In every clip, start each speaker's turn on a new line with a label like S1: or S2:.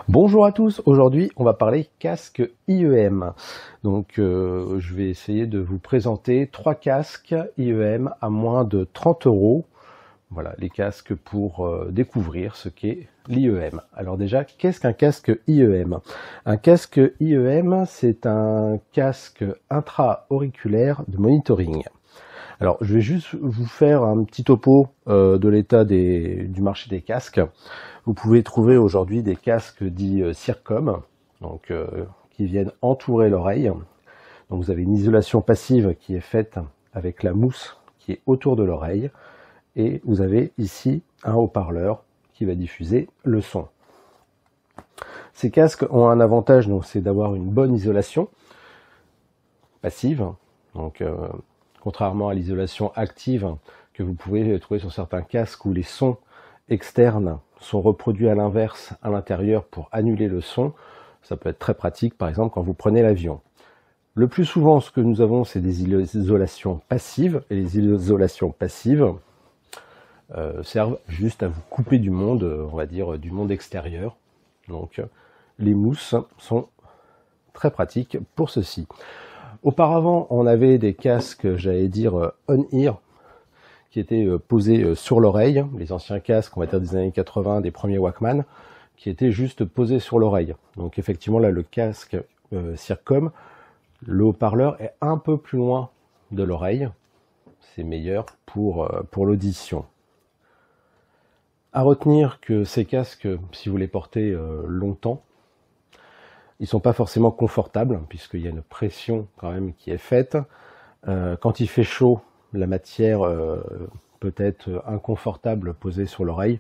S1: Bonjour à tous, aujourd'hui on va parler casque IEM. Donc je vais essayer de vous présenter 3 casques IEM à moins de 30 €. Voilà, les casques pour découvrir ce qu'est l'IEM. Alors déjà, qu'est-ce qu'un casque IEM? Un casque IEM, c'est un casque intra-auriculaire de monitoring. Alors, je vais juste vous faire un petit topo de l'état du marché des casques. Vous pouvez trouver aujourd'hui des casques dits Circom, donc qui viennent entourer l'oreille. Donc vous avez une isolation passive qui est faite avec la mousse qui est autour de l'oreille. Et vous avez ici un haut-parleur qui va diffuser le son. Ces casques ont un avantage, donc c'est d'avoir une bonne isolation passive. Donc contrairement à l'isolation active que vous pouvez trouver sur certains casques où les sons externes sont reproduits à l'inverse à l'intérieur pour annuler le son, ça peut être très pratique par exemple quand vous prenez l'avion. Le plus souvent ce que nous avons c'est des isolations passives, et les isolations passives servent juste à vous couper du monde, on va dire du monde extérieur. Donc les mousses sont très pratiques pour ceci. Auparavant, on avait des casques, j'allais dire on-ear, qui étaient posés sur l'oreille, les anciens casques, on va dire des années 80, des premiers Walkman, qui étaient juste posés sur l'oreille. Donc effectivement, là, le casque Circom, le haut-parleur est un peu plus loin de l'oreille. C'est meilleur pour l'audition. À retenir que ces casques, si vous les portez longtemps, ils sont pas forcément confortables, puisqu'il y a une pression quand même qui est faite. Quand il fait chaud, la matière peut être inconfortable posée sur l'oreille.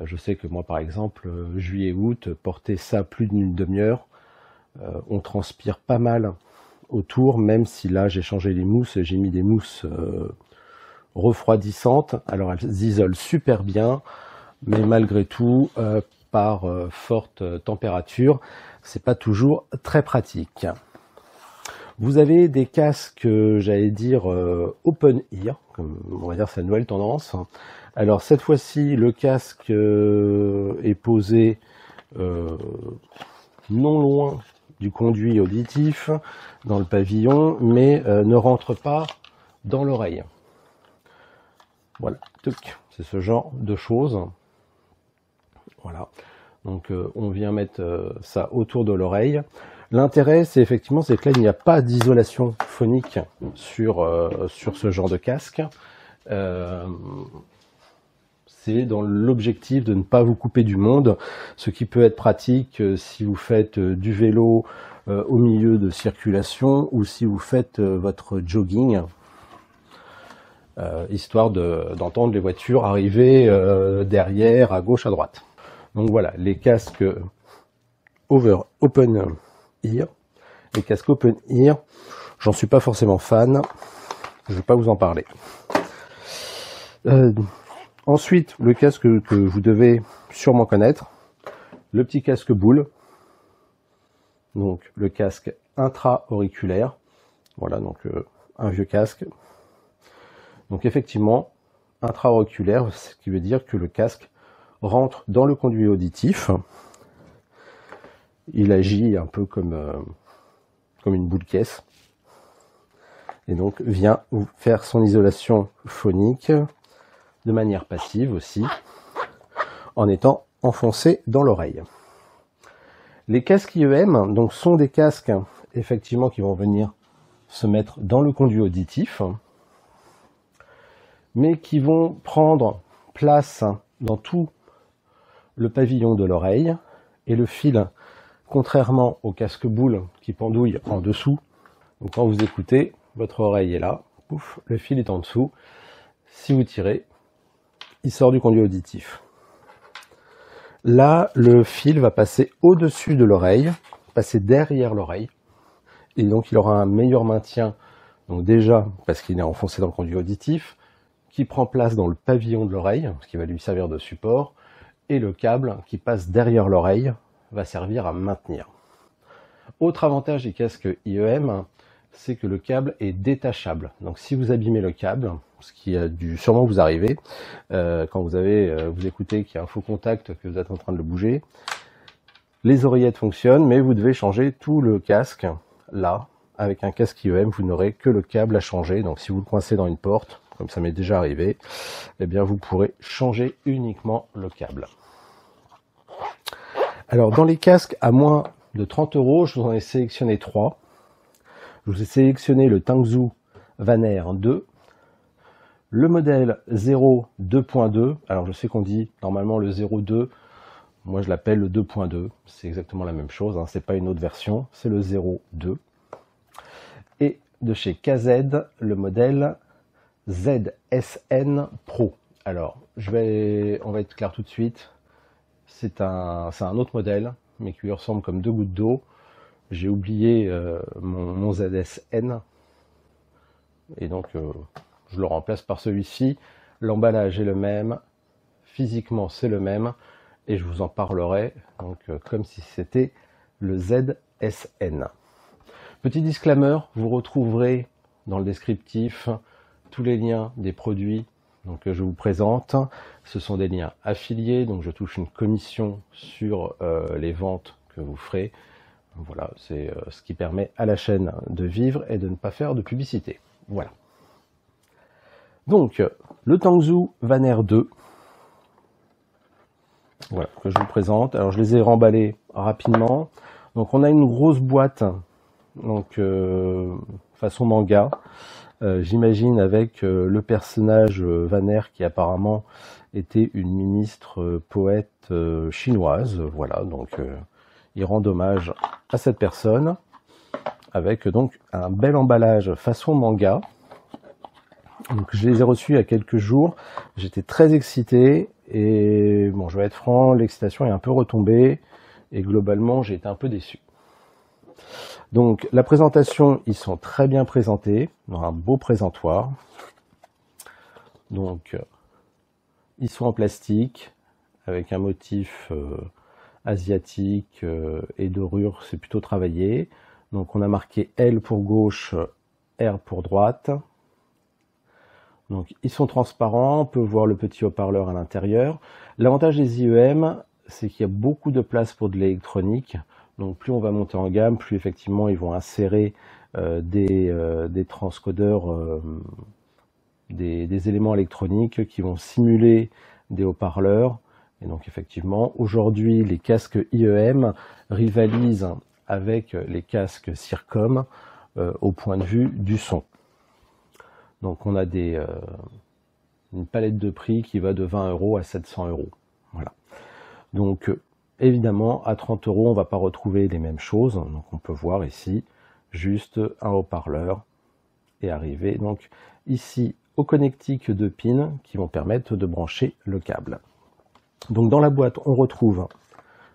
S1: Je sais que moi, par exemple, juillet-août, porter ça plus d'une demi-heure, on transpire pas mal autour, même si là, j'ai changé les mousses, j'ai mis des mousses refroidissantes. Alors, elles isolent super bien, mais malgré tout, par forte température, c'est pas toujours très pratique. Vous avez des casques, j'allais dire, open ear, comme on va dire c'est la nouvelle tendance. Alors cette fois-ci, le casque est posé non loin du conduit auditif, dans le pavillon, mais ne rentre pas dans l'oreille. Voilà, c'est ce genre de choses. Voilà. Donc on vient mettre ça autour de l'oreille. L'intérêt, c'est effectivement, c'est que là, il n'y a pas d'isolation phonique sur ce genre de casque. C'est dans l'objectif de ne pas vous couper du monde, ce qui peut être pratique si vous faites du vélo au milieu de circulation ou si vous faites votre jogging, histoire d'entendre les voitures arriver derrière, à gauche, à droite. Donc voilà, les casques open ear. Les casques open ear, j'en suis pas forcément fan, je vais pas vous en parler. Ensuite, le casque que vous devez sûrement connaître, le petit casque boule, donc le casque intra-auriculaire, voilà, donc un vieux casque. Donc effectivement, intra-auriculaire, ce qui veut dire que le casque rentre dans le conduit auditif. Il agit un peu comme une boule caisse. Et donc vient faire son isolation phonique de manière passive aussi, en étant enfoncé dans l'oreille. Les casques IEM donc, sont des casques effectivement qui vont venir se mettre dans le conduit auditif, mais qui vont prendre place dans tout le pavillon de l'oreille, et le fil, contrairement au casque boule qui pendouille en dessous, donc quand vous écoutez, votre oreille est là, pouf, le fil est en dessous, si vous tirez, il sort du conduit auditif. Là, le fil va passer au-dessus de l'oreille, passer derrière l'oreille, et donc il aura un meilleur maintien, donc déjà parce qu'il est enfoncé dans le conduit auditif, qui prend place dans le pavillon de l'oreille, ce qui va lui servir de support, et le câble qui passe derrière l'oreille va servir à maintenir. Autre avantage des casques IEM, c'est que le câble est détachable. Donc si vous abîmez le câble, ce qui a dû sûrement vous arriver, quand vous écoutez qu'il y a un faux contact, que vous êtes en train de le bouger, Les oreillettes fonctionnent, mais vous devez changer tout le casque. Là, avec un casque IEM, vous n'aurez que le câble à changer. Donc si vous le coincez dans une porte, comme ça m'est déjà arrivé, eh bien vous pourrez changer uniquement le câble. Alors dans les casques à moins de 30 €, je vous en ai sélectionné 3. Je vous ai sélectionné le Tangzhou Vaner 2, le modèle 0 2.2. Alors je sais qu'on dit normalement le 0.2, moi je l'appelle le 2.2, c'est exactement la même chose, hein, c'est pas une autre version, c'est le 0.2. Et de chez KZ, le modèle ZSN Pro. Alors on va être clair tout de suite, c'est un autre modèle, mais qui lui ressemble comme deux gouttes d'eau. J'ai oublié mon ZSN, et donc je le remplace par celui-ci. L'emballage est le même, physiquement c'est le même, et je vous en parlerai donc comme si c'était le ZSN. Petit disclaimer, vous retrouverez dans le descriptif tous les liens des produits donc, que je vous présente. Ce sont des liens affiliés, donc je touche une commission sur les ventes que vous ferez. Voilà, c'est ce qui permet à la chaîne de vivre et de ne pas faire de publicité. Voilà. Donc, le Tangzhou Vaner 2, voilà, que je vous présente. Alors, je les ai remballés rapidement. Donc, on a une grosse boîte, donc façon manga. J'imagine avec le personnage Vaner qui apparemment était une ministre poète chinoise. Voilà, donc il rend hommage à cette personne avec donc un bel emballage façon manga. Donc je les ai reçus il y a quelques jours, j'étais très excité et bon, je vais être franc, l'excitation est un peu retombée et globalement j'ai été un peu déçu. Donc la présentation, ils sont très bien présentés dans un beau présentoir. Donc ils sont en plastique avec un motif asiatique et dorure, c'est plutôt travaillé. Donc on a marqué L pour gauche, R pour droite. Donc ils sont transparents, on peut voir le petit haut-parleur à l'intérieur. L'avantage des IEM, c'est qu'il y a beaucoup de place pour de l'électronique. Donc plus on va monter en gamme, plus effectivement ils vont insérer des transcodeurs, des éléments électroniques qui vont simuler des haut-parleurs. Et donc effectivement, aujourd'hui, les casques IEM rivalisent avec les casques Circom au point de vue du son. Donc on a une palette de prix qui va de 20 € à 700 €. Voilà. Donc évidemment, à 30 €, on ne va pas retrouver les mêmes choses. Donc on peut voir ici juste un haut-parleur et arriver donc ici au connectiques de pins qui vont permettre de brancher le câble. Donc dans la boîte, on retrouve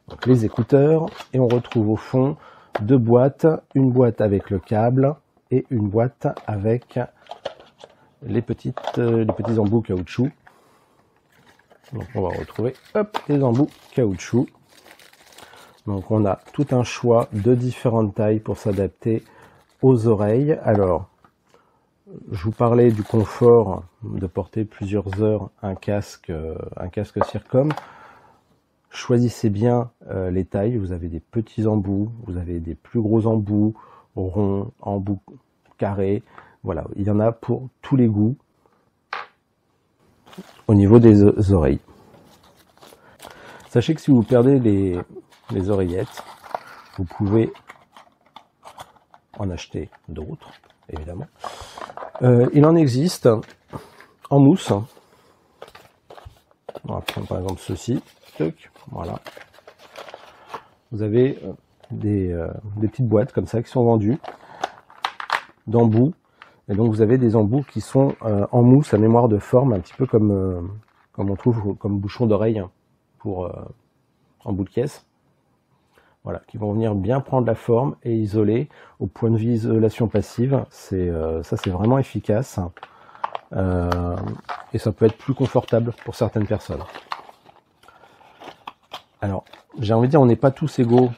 S1: donc les écouteurs et on retrouve au fond deux boîtes, une boîte avec le câble et une boîte avec les petits embouts caoutchouc. Donc on va retrouver les embouts caoutchouc. Donc on a tout un choix de différentes tailles pour s'adapter aux oreilles. Alors je vous parlais du confort de porter plusieurs heures un casque Circom. Choisissez bien les tailles. Vous avez des petits embouts, vous avez des plus gros embouts, ronds, embouts carrés. Voilà, il y en a pour tous les goûts au niveau des oreilles. Sachez que si vous perdez les oreillettes, vous pouvez en acheter d'autres, évidemment. Il en existe en mousse. On va prendre par exemple ceci. Voilà. Vous avez des petites boîtes comme ça qui sont vendues d'embouts. Et donc vous avez des embouts qui sont en mousse à mémoire de forme, un petit peu comme on trouve comme bouchon d'oreille pour embout de caisse. Voilà, qui vont venir bien prendre la forme et isoler. Au point de vue isolation passive, ça c'est vraiment efficace. Et ça peut être plus confortable pour certaines personnes. Alors, j'ai envie de dire, on n'est pas tous égaux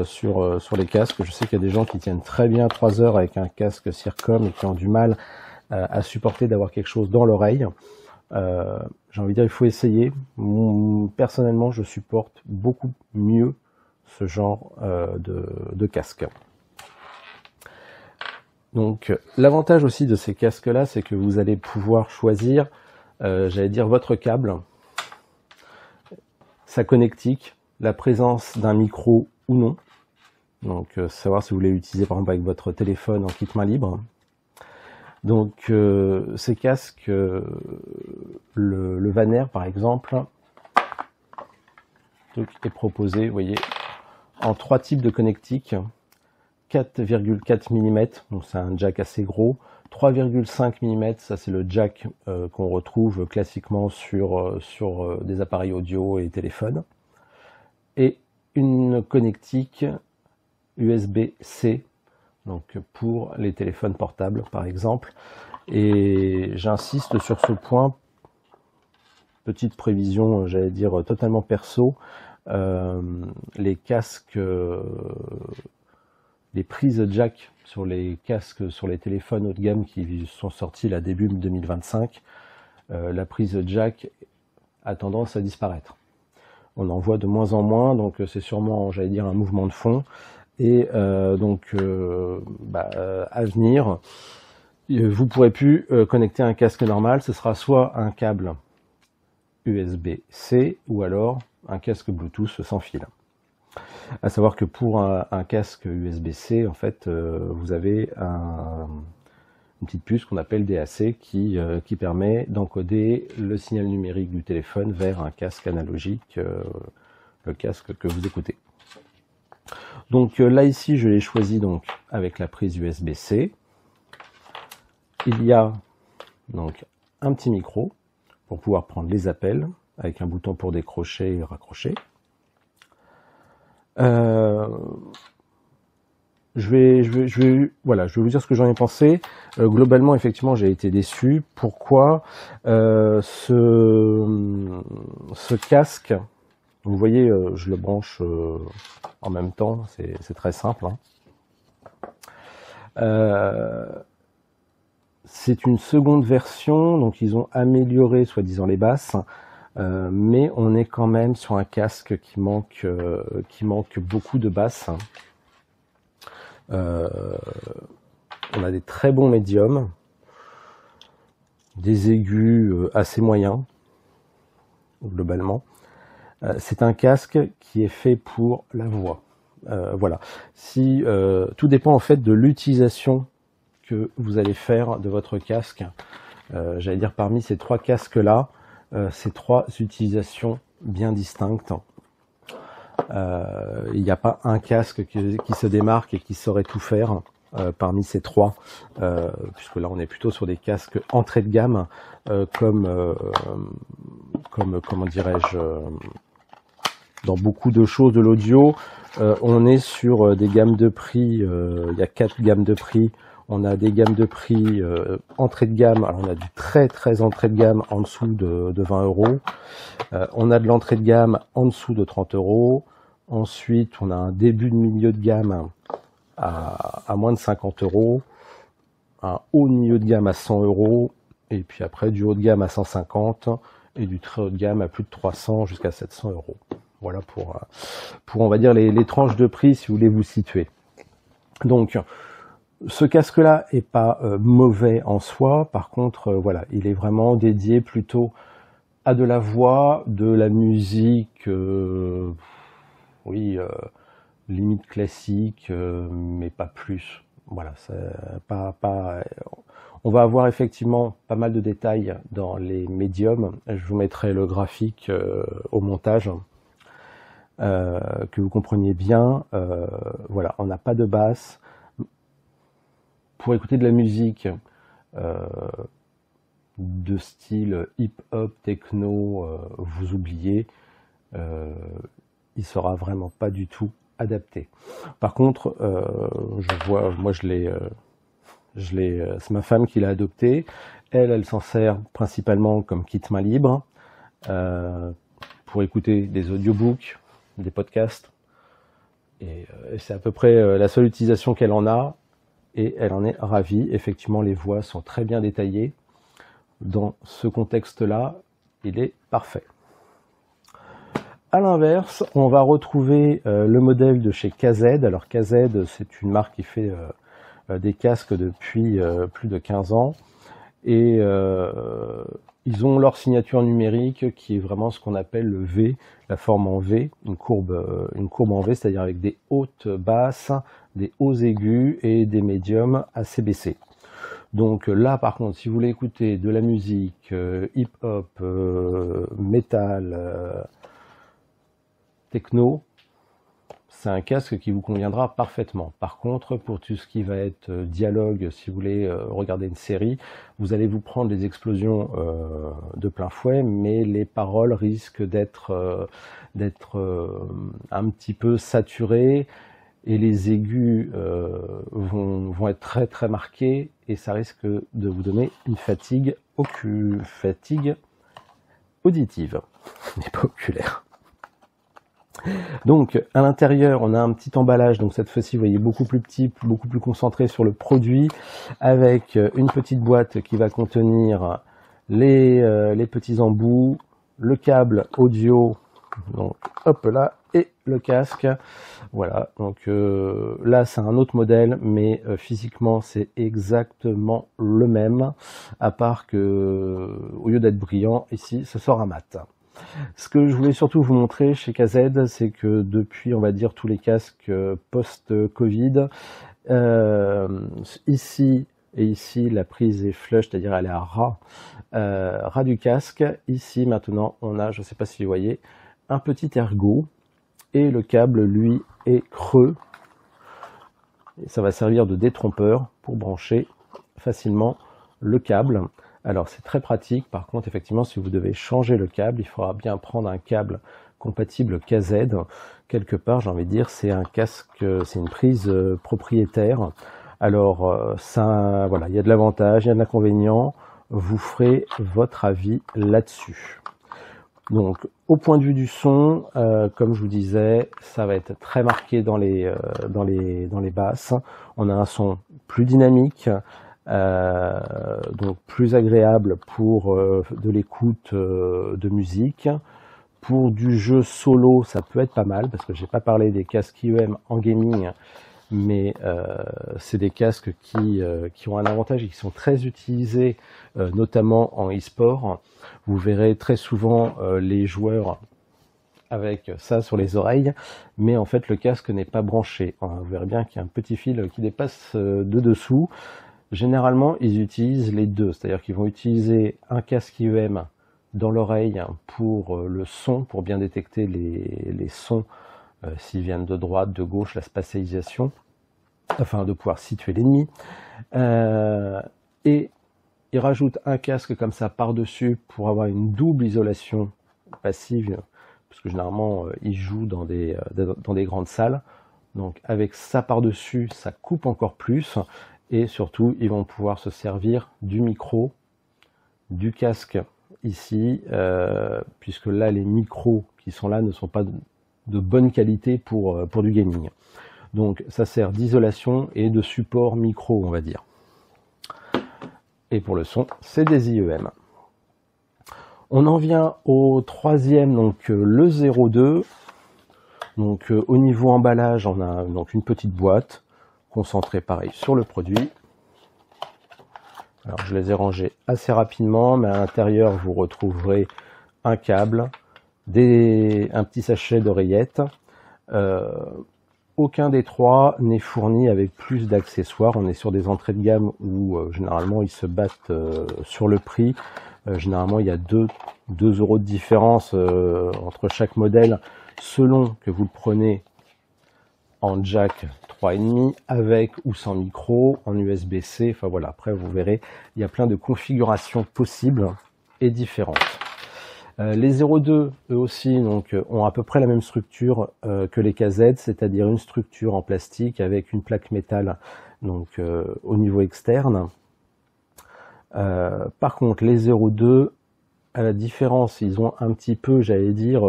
S1: sur les casques. Je sais qu'il y a des gens qui tiennent très bien 3 heures avec un casque Circom et qui ont du mal à supporter d'avoir quelque chose dans l'oreille. J'ai envie de dire, il faut essayer. Personnellement, je supporte beaucoup mieux ce genre de casque. Donc l'avantage aussi de ces casques-là, c'est que vous allez pouvoir choisir, j'allais dire, votre câble, sa connectique, la présence d'un micro ou non. Donc savoir si vous voulez l'utiliser par exemple avec votre téléphone en kit main libre. Donc ces casques, le Vanair par exemple, est proposé, vous voyez, en 3 types de connectiques. 4,4 mm, donc c'est un jack assez gros. 3,5 mm, ça c'est le jack qu'on retrouve classiquement sur des appareils audio et téléphones. Et une connectique USB-C, donc pour les téléphones portables par exemple. Et j'insiste sur ce point, petite prévision, j'allais dire totalement perso, les casques, les prises jack sur les casques, sur les téléphones haut de gamme qui sont sortis là début 2025, la prise jack a tendance à disparaître. On en voit de moins en moins, donc c'est sûrement, j'allais dire, un mouvement de fond. Et à venir, vous ne pourrez plus connecter un casque normal, ce sera soit un câble USB-C ou alors un casque Bluetooth sans fil. À savoir que pour un casque USB-C, en fait, vous avez une petite puce qu'on appelle DAC qui permet d'encoder le signal numérique du téléphone vers un casque analogique, le casque que vous écoutez. Donc là ici, je l'ai choisi donc avec la prise USB-C. Il y a donc un petit micro pour pouvoir prendre les appels avec un bouton pour décrocher et raccrocher. Je vais vous dire ce que j'en ai pensé. Globalement, effectivement, j'ai été déçu. Pourquoi ce casque, vous voyez, je le branche en même temps, c'est très simple. C'est une seconde version, donc ils ont amélioré soi-disant les basses. Mais on est quand même sur un casque qui manque beaucoup de basses. On a des très bons médiums, des aigus assez moyens, globalement. C'est un casque qui est fait pour la voix. Voilà. Tout dépend en fait de l'utilisation que vous allez faire de votre casque. J'allais dire parmi ces 3 casques-là, ces 3 utilisations bien distinctes. Il n'y a pas un casque qui se démarque et qui saurait tout faire parmi ces 3, puisque là on est plutôt sur des casques entrée de gamme, comme comment dirais-je, dans beaucoup de choses de l'audio, on est sur des gammes de prix, il y a 4 gammes de prix. On a des gammes de prix entrée de gamme, alors on a du très très entrée de gamme en dessous de 20 €. On a de l'entrée de gamme en dessous de 30 €. Ensuite, on a un début de milieu de gamme à moins de 50 €, un haut de milieu de gamme à 100 €, et puis après du haut de gamme à 150 et du très haut de gamme à plus de 300 jusqu'à 700 €. Voilà pour on va dire les tranches de prix si vous voulez vous situer. Donc ce casque-là est pas mauvais en soi, par contre, voilà, il est vraiment dédié plutôt à de la voix, de la musique, limite classique, mais pas plus. Voilà, on va avoir effectivement pas mal de détails dans les médiums. Je vous mettrai le graphique au montage, que vous compreniez bien. Voilà, on n'a pas de basse. Pour écouter de la musique de style hip-hop, techno, vous oubliez, il sera vraiment pas du tout adapté. Par contre, c'est ma femme qui l'a adopté. Elle s'en sert principalement comme kit main libre pour écouter des audiobooks, des podcasts. Et c'est à peu près la seule utilisation qu'elle en a. Et elle en est ravie. Effectivement, les voix sont très bien détaillées. Dans ce contexte-là, il est parfait. À l'inverse, on va retrouver le modèle de chez KZ. Alors KZ, c'est une marque qui fait des casques depuis plus de 15 ans. Et ils ont leur signature numérique qui est vraiment ce qu'on appelle le V, la forme en V, une courbe en V, c'est-à-dire avec des hautes basses, des hauts aigus et des médiums assez baissés. Donc là, par contre, si vous voulez écouter de la musique hip-hop, métal, techno, c'est un casque qui vous conviendra parfaitement. Par contre, pour tout ce qui va être dialogue, si vous voulez regarder une série, vous allez vous prendre des explosions de plein fouet, mais les paroles risquent d'être un petit peu saturées et les aigus vont être très très marqués et ça risque de vous donner une fatigue auditive, mais pas oculaire. Donc à l'intérieur on a un petit emballage, donc cette fois-ci vous voyez beaucoup plus petit, beaucoup plus concentré sur le produit, avec une petite boîte qui va contenir les petits embouts, le câble audio, donc hop là, et le casque. Voilà, donc là c'est un autre modèle, mais physiquement c'est exactement le même, à part que au lieu d'être brillant, ici ce sort un mat. Ce que je voulais surtout vous montrer chez KZ, c'est que depuis, on va dire, tous les casques post-Covid, ici et ici, la prise est flush, c'est-à-dire elle est à ras du casque. Ici, maintenant, on a, je ne sais pas si vous voyez, un petit ergot et le câble, lui, est creux. Et ça va servir de détrompeur pour brancher facilement le câble. Alors c'est très pratique, par contre effectivement si vous devez changer le câble, il faudra bien prendre un câble compatible KZ. Quelque part j'ai envie de dire c'est un casque, c'est une prise propriétaire. Alors ça, voilà, il y a de l'avantage, il y a de l'inconvénient, vous ferez votre avis là-dessus. Donc au point de vue du son, comme je vous disais, ça va être très marqué dans les basses. On a un son plus dynamique, donc plus agréable pour de l'écoute de musique. Pour du jeu solo, ça peut être pas mal, parce que j'ai pas parlé des casques IEM en gaming, mais c'est des casques qui ont un avantage et qui sont très utilisés, notamment en e-sport. Vous verrez très souvent les joueurs avec ça sur les oreilles, mais en fait le casque n'est pas branché. Vous verrez bien qu'il y a un petit fil qui dépasse de dessous. Généralement, ils utilisent les deux, c'est-à-dire qu'ils vont utiliser un casque IEM dans l'oreille pour le son, pour bien détecter les sons, s'ils viennent de droite, de gauche, la spatialisation, afin de pouvoir situer l'ennemi. Et ils rajoutent un casque comme ça par-dessus pour avoir une double isolation passive, parce que généralement, ils jouent dans des grandes salles. Donc avec ça par-dessus, ça coupe encore plus. Et surtout, ils vont pouvoir se servir du micro, du casque ici, puisque là, les micros qui sont là ne sont pas de bonne qualité pour du gaming. Donc, ça sert d'isolation et de support micro, on va dire. Et pour le son, c'est des IEM. On en vient au troisième, donc le 02. Donc, au niveau emballage, on a donc une petite boîte. Concentré pareil sur le produit. Alors je les ai rangés assez rapidement, mais à l'intérieur vous retrouverez un câble, un petit sachet d'oreillettes. Aucun des trois n'est fourni avec plus d'accessoires. On est sur des entrées de gamme où généralement ils se battent sur le prix. Généralement il y a 2 € de différence entre chaque modèle selon que vous le prenez en jack 3,5 avec ou sans micro, en USB-C, enfin voilà, après vous verrez, il y a plein de configurations possibles et différentes. Les 02, eux aussi, donc, ont à peu près la même structure que les KZ, c'est-à-dire une structure en plastique avec une plaque métal donc, au niveau externe. Par contre, les 02, à la différence, ils ont un petit peu, j'allais dire,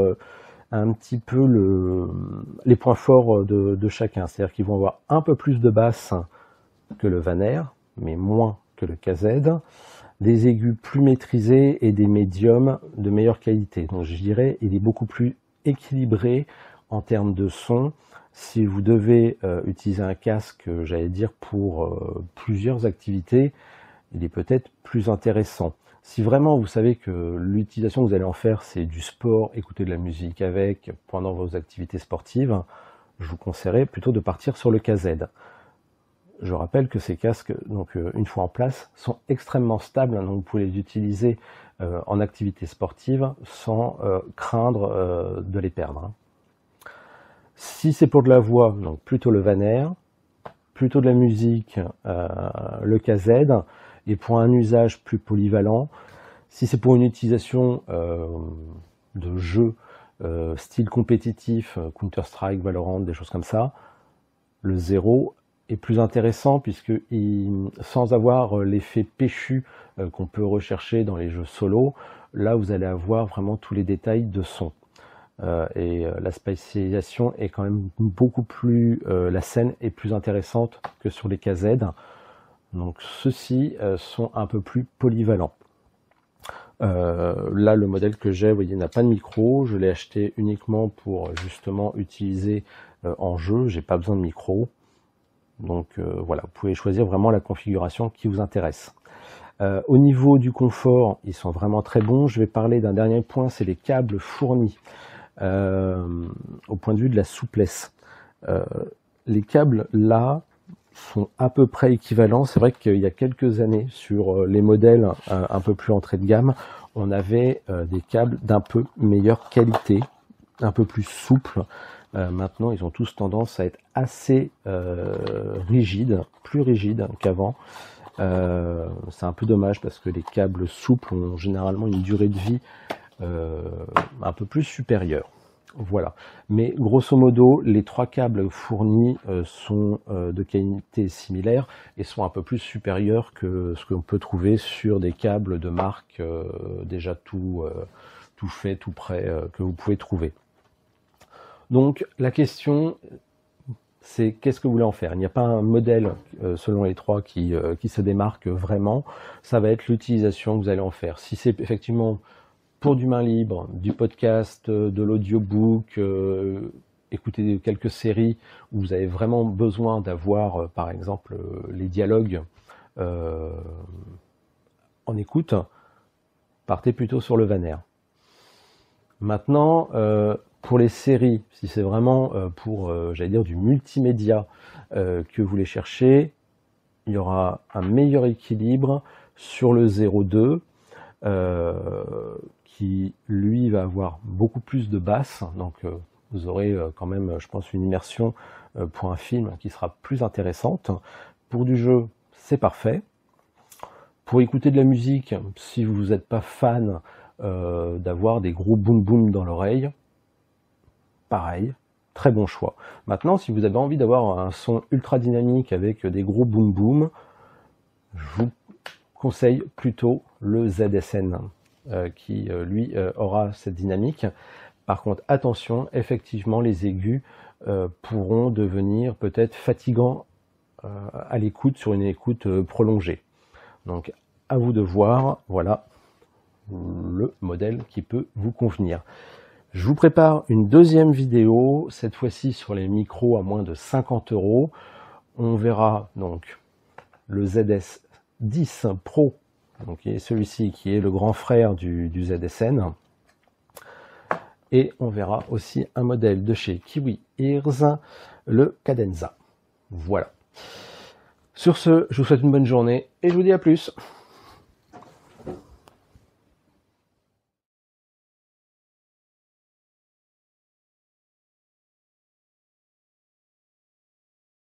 S1: les points forts de chacun. C'est-à-dire qu'ils vont avoir un peu plus de basse que le Vaner, mais moins que le KZ, des aigus plus maîtrisés et des médiums de meilleure qualité. Donc je dirais il est beaucoup plus équilibré en termes de son. Si vous devez utiliser un casque, j'allais dire, pour plusieurs activités, il est peut-être plus intéressant. Si vraiment vous savez que l'utilisation que vous allez en faire, c'est du sport, écouter de la musique avec, pendant vos activités sportives, je vous conseillerais plutôt de partir sur le KZ. Je rappelle que ces casques, donc une fois en place, sont extrêmement stables, donc vous pouvez les utiliser en activité sportive sans craindre de les perdre. Si c'est pour de la voix, donc plutôt le Van-Air, plutôt de la musique, le KZ, et pour un usage plus polyvalent, si c'est pour une utilisation de jeux style compétitif, Counter-Strike, Valorant, des choses comme ça, le Zero est plus intéressant puisque sans avoir l'effet péchu qu'on peut rechercher dans les jeux solo, là vous allez avoir vraiment tous les détails de son. Et la spatialisation est quand même beaucoup plus, la scène est plus intéressante que sur les KZ. Donc ceux-ci sont un peu plus polyvalents. Là le modèle que j'ai, vous voyez, n'a pas de micro, je l'ai acheté uniquement pour justement utiliser en jeu, j'ai pas besoin de micro. Donc voilà, vous pouvez choisir vraiment la configuration qui vous intéresse. Au niveau du confort, ils sont vraiment très bons. Je vais parler d'un dernier point, c'est les câbles fournis. Au point de vue de la souplesse. Les câbles là sont à peu près équivalents. C'est vrai qu'il y a quelques années, sur les modèles un peu plus entrée de gamme, on avait des câbles d'un peu meilleure qualité, un peu plus souples. Maintenant, ils ont tous tendance à être assez rigides, plus rigides qu'avant. C'est un peu dommage parce que les câbles souples ont généralement une durée de vie un peu plus supérieur. Voilà. Mais grosso modo, les trois câbles fournis sont de qualité similaire et sont un peu plus supérieurs que ce qu'on peut trouver sur des câbles de marque déjà tout fait, tout prêt, que vous pouvez trouver. Donc la question, c'est qu'est-ce que vous voulez en faire? Il n'y a pas un modèle selon les trois qui se démarque vraiment. Ça va être l'utilisation que vous allez en faire. Si c'est effectivement pour du main libre, du podcast, de l'audiobook, écouter quelques séries où vous avez vraiment besoin d'avoir, par exemple, les dialogues en écoute, partez plutôt sur le Van-Air. Maintenant, pour les séries, si c'est vraiment pour, j'allais dire, du multimédia que vous voulez chercher, il y aura un meilleur équilibre sur le 02, qui lui va avoir beaucoup plus de basses, donc vous aurez quand même, je pense, une immersion pour un film qui sera plus intéressante. Pour du jeu, c'est parfait. Pour écouter de la musique, si vous n'êtes pas fan d'avoir des gros boom boom dans l'oreille, pareil, très bon choix. Maintenant, si vous avez envie d'avoir un son ultra dynamique avec des gros boom boom, je vous conseille plutôt le ZSN qui lui aura cette dynamique. Par contre, attention, effectivement, les aigus pourront devenir peut-être fatigants à l'écoute, sur une écoute prolongée. Donc, à vous de voir, voilà le modèle qui peut vous convenir. Je vous prépare une deuxième vidéo, cette fois-ci sur les micros à moins de 50 €. On verra donc le ZS10 Pro, donc celui-ci qui est le grand frère du ZSN. Et on verra aussi un modèle de chez Kiwi Ears, le Cadenza. Voilà. Sur ce, je vous souhaite une bonne journée et je vous dis à plus.